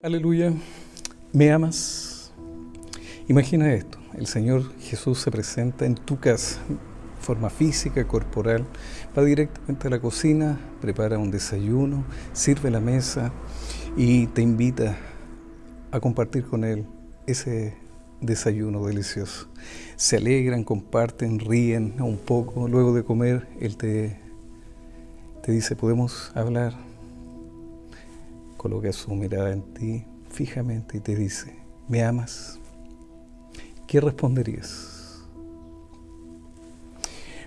Aleluya, ¿me amas? Imagina esto, el Señor Jesús se presenta en tu casa, forma física, corporal, va directamente a la cocina, prepara un desayuno, sirve la mesa y te invita a compartir con Él ese desayuno delicioso. Se alegran, comparten, ríen un poco, luego de comer Él te dice, ¿podemos hablar? Coloca su mirada en ti fijamente y te dice, ¿me amas? ¿Qué responderías?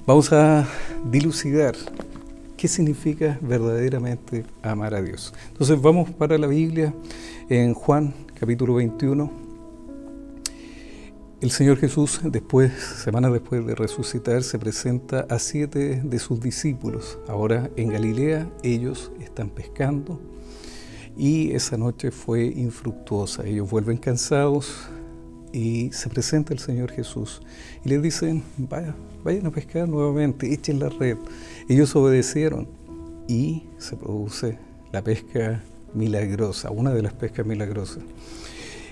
Vamos a dilucidar qué significa verdaderamente amar a Dios. Entonces vamos para la Biblia en Juan capítulo 21. El Señor Jesús, semanas después de resucitar, se presenta a 7 de sus discípulos. Ahora en Galilea ellos están pescando. Y esa noche fue infructuosa. Ellos vuelven cansados y se presenta el Señor Jesús. Y les dicen, vayan a pescar nuevamente, echen la red. Ellos obedecieron y se produce la pesca milagrosa, una de las pescas milagrosas.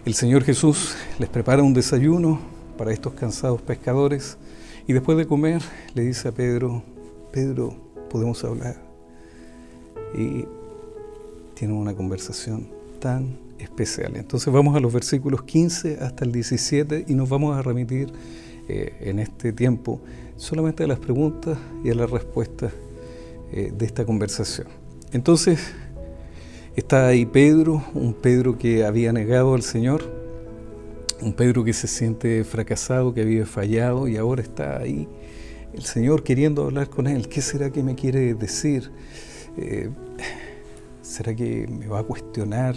El Señor Jesús les prepara un desayuno para estos cansados pescadores y después de comer le dice a Pedro, Pedro, ¿podemos hablar? Y tienen una conversación tan especial. Entonces vamos a los versículos 15 hasta el 17 y nos vamos a remitir en este tiempo solamente a las preguntas y a las respuestas de esta conversación. Entonces está ahí Pedro, un Pedro que había negado al Señor, un Pedro que se siente fracasado, que había fallado y ahora está ahí el Señor queriendo hablar con él. ¿Qué será que me quiere decir? ¿Será que me va a cuestionar?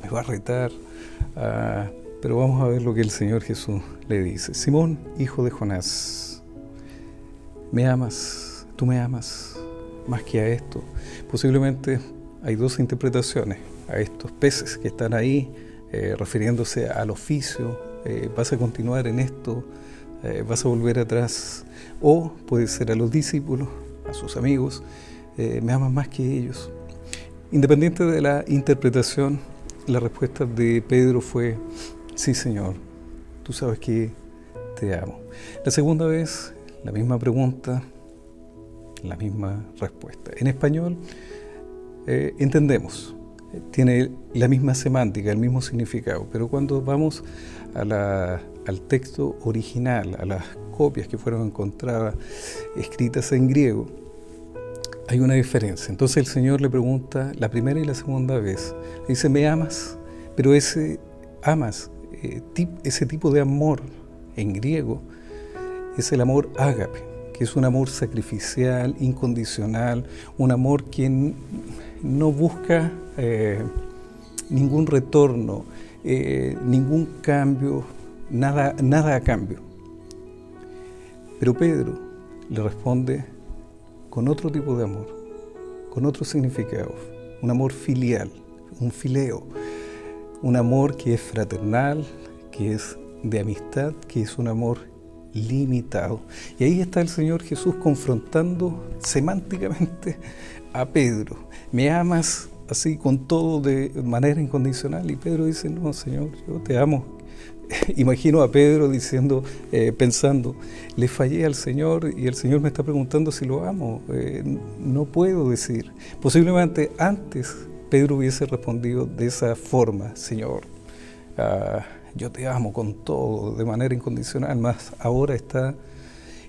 ¿Me va a retar? Pero vamos a ver lo que el Señor Jesús le dice. Simón, hijo de Jonás, ¿me amas? ¿Tú me amas más que a esto? Posiblemente hay dos interpretaciones. A estos peces que están ahí, refiriéndose al oficio, ¿vas a continuar en esto? ¿Vas a volver atrás? O puede ser a los discípulos, a sus amigos, ¿me amas más que ellos? Independiente de la interpretación, la respuesta de Pedro fue, sí, Señor, tú sabes que te amo. La segunda vez, la misma pregunta, la misma respuesta. En español, entendemos, tiene la misma semántica, el mismo significado, pero cuando vamos al texto original, a las copias que fueron encontradas, escritas en griego, hay una diferencia. Entonces el Señor le pregunta la primera y la segunda vez. Le dice, ¿me amas? Pero ese tipo de amor en griego es el amor ágape, que es un amor sacrificial, incondicional, un amor que no busca ningún retorno, ningún cambio, nada a cambio. Pero Pedro le responde con otro tipo de amor, con otro significado, un amor filial, un fileo, un amor que es fraternal, que es de amistad, que es un amor limitado. Y ahí está el Señor Jesús confrontando semánticamente a Pedro. ¿Me amas así con todo de manera incondicional? Y Pedro dice, no, Señor, yo te amo. Imagino a Pedro diciendo, pensando, le fallé al Señor y el Señor me está preguntando si lo amo. No puedo decir. Posiblemente antes Pedro hubiese respondido de esa forma, Señor, yo te amo con todo, de manera incondicional, más ahora está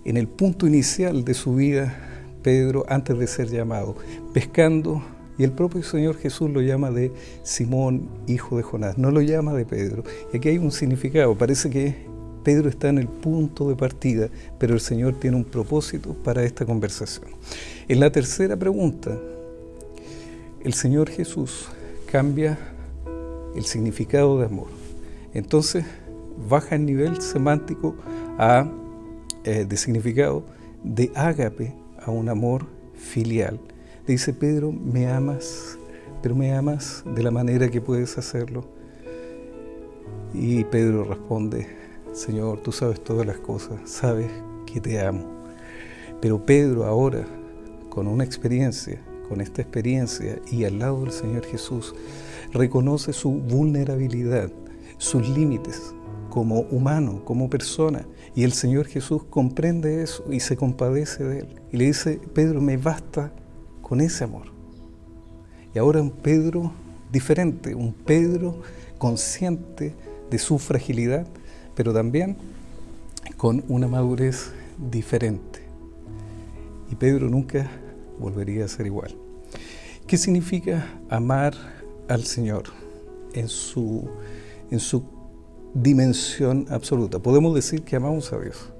en el punto inicial de su vida, Pedro, antes de ser llamado, pescando. Y el propio Señor Jesús lo llama de Simón, hijo de Jonás, no lo llama de Pedro. Y aquí hay un significado, parece que Pedro está en el punto de partida, pero el Señor tiene un propósito para esta conversación. En la tercera pregunta, el Señor Jesús cambia el significado de amor. Entonces baja el nivel semántico de significado de ágape a un amor filial. Le dice, Pedro, me amas, pero me amas de la manera que puedes hacerlo. Y Pedro responde, Señor, tú sabes todas las cosas, sabes que te amo. Pero Pedro ahora, con esta experiencia y al lado del Señor Jesús, reconoce su vulnerabilidad, sus límites como humano, como persona. Y el Señor Jesús comprende eso y se compadece de él. Y le dice, Pedro, me basta con ese amor. Y ahora un Pedro diferente, un Pedro consciente de su fragilidad, pero también con una madurez diferente. Y Pedro nunca volvería a ser igual. ¿Qué significa amar al Señor en su dimensión absoluta? Podemos decir que amamos a Dios.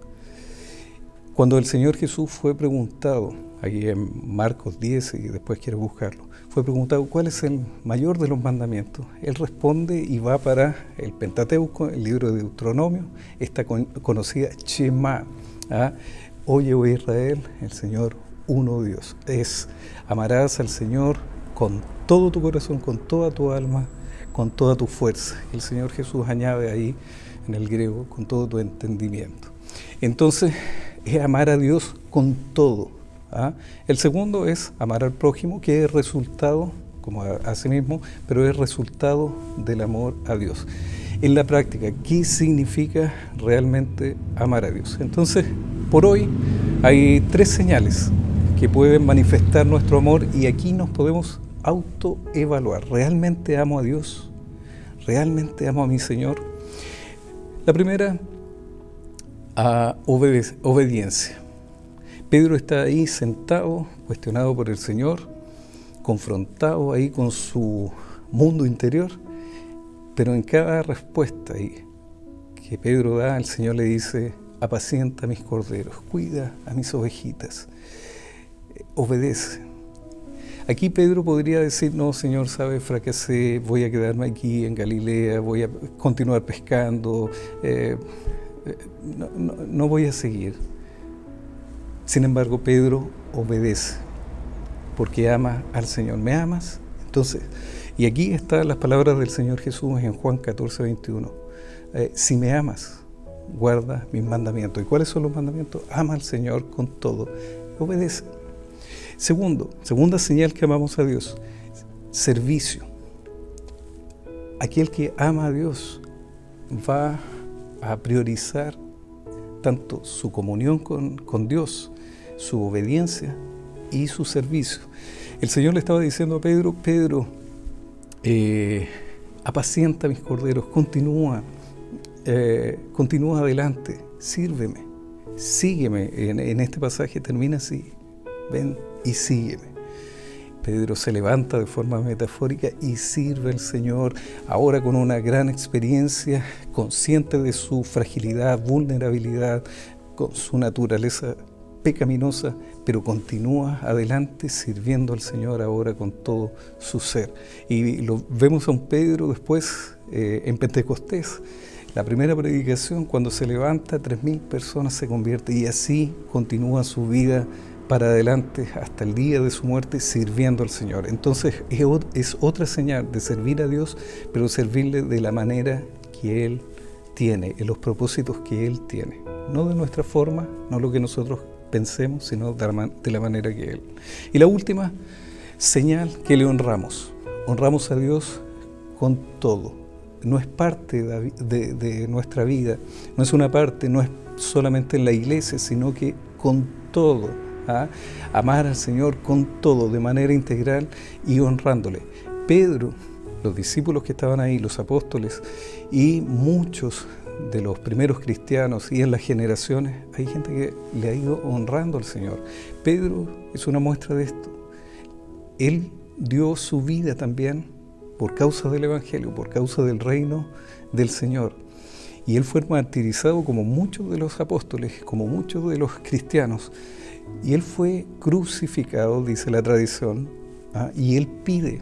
Cuando el Señor Jesús fue preguntado, aquí en Marcos 10, y después quiero buscarlo, fue preguntado cuál es el mayor de los mandamientos. Él responde y va para el Pentateuco, el libro de Deuteronomio, esta conocida Shema. Oye, oh Israel, el Señor uno Dios. Amarás al Señor con todo tu corazón, con toda tu alma, con toda tu fuerza. El Señor Jesús añade ahí, en el griego, con todo tu entendimiento. Entonces, es amar a Dios con todo. El segundo es amar al prójimo, que es resultado, como a sí mismo, pero es resultado del amor a Dios. En la práctica, ¿qué significa realmente amar a Dios? Entonces, por hoy hay 3 señales que pueden manifestar nuestro amor y aquí nos podemos autoevaluar. ¿Realmente amo a Dios? ¿Realmente amo a mi Señor? La primera, obediencia. Pedro está ahí sentado, cuestionado por el Señor, confrontado ahí con su mundo interior, pero en cada respuesta ahí que Pedro da, el Señor le dice, apacienta a mis corderos, cuida a mis ovejitas, obedece. Aquí Pedro podría decir, no, Señor, sabe, fracasé, voy a quedarme aquí en Galilea, voy a continuar pescando, no voy a seguir. Sin embargo, Pedro obedece, porque ama al Señor. ¿Me amas? Entonces, y aquí están las palabras del Señor Jesús en Juan 14, 21. Si me amas, guarda mis mandamientos. ¿Y cuáles son los mandamientos? Ama al Señor con todo. Obedece. Segunda señal que amamos a Dios, servicio. Aquel que ama a Dios va a priorizar tanto su comunión con Dios, su obediencia y su servicio. El Señor le estaba diciendo a Pedro, apacienta mis corderos, continúa adelante, sírveme, sígueme. En este pasaje termina así, ven y sígueme. Pedro se levanta de forma metafórica y sirve al Señor, ahora con una gran experiencia, consciente de su fragilidad, vulnerabilidad, con su naturaleza pecaminosa, pero continúa adelante sirviendo al Señor ahora con todo su ser. Y lo vemos a un Pedro después en Pentecostés, la primera predicación, cuando se levanta, 3.000 personas se convierten y así continúa su vida para adelante hasta el día de su muerte sirviendo al Señor. Entonces es otra señal de servir a Dios, pero servirle de la manera que Él tiene, en los propósitos que Él tiene. No de nuestra forma, no lo que nosotros pensemos, sino de la manera que Él. Y la última señal, que le honramos. Honramos a Dios con todo. No es parte de nuestra vida, no es una parte, no es solamente en la iglesia, sino que con todo. Amar al Señor con todo, de manera integral y honrándole. Pedro, los discípulos que estaban ahí, los apóstoles y muchos de los primeros cristianos y en las generaciones, hay gente que le ha ido honrando al Señor. Pedro es una muestra de esto. Él dio su vida también por causa del Evangelio, por causa del reino del Señor. Y él fue martirizado como muchos de los apóstoles, como muchos de los cristianos. Y él fue crucificado, dice la tradición, y él pide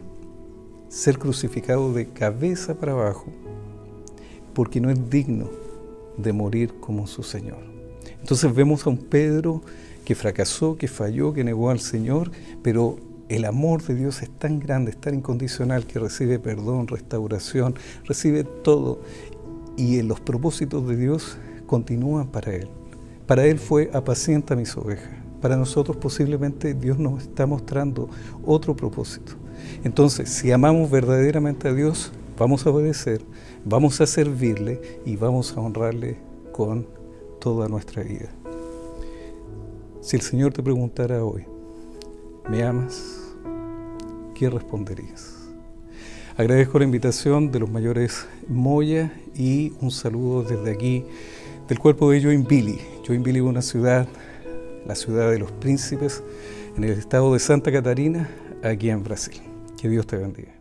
ser crucificado de cabeza para abajo, porque no es digno de morir como su Señor. Entonces vemos a un Pedro que fracasó, que falló, que negó al Señor, pero el amor de Dios es tan grande, es tan incondicional, que recibe perdón, restauración, recibe todo, y en los propósitos de Dios continúan para él. Para él fue apacienta mis ovejas. Para nosotros posiblemente Dios nos está mostrando otro propósito. Entonces, si amamos verdaderamente a Dios, vamos a obedecer, vamos a servirle y vamos a honrarle con toda nuestra vida. Si el Señor te preguntara hoy, ¿me amas?, ¿qué responderías? Agradezco la invitación de los mayores Moya y un saludo desde aquí del cuerpo de Joinville. Joinville es una ciudad, la ciudad de los príncipes, en el estado de Santa Catarina, aquí en Brasil. Que Dios te bendiga.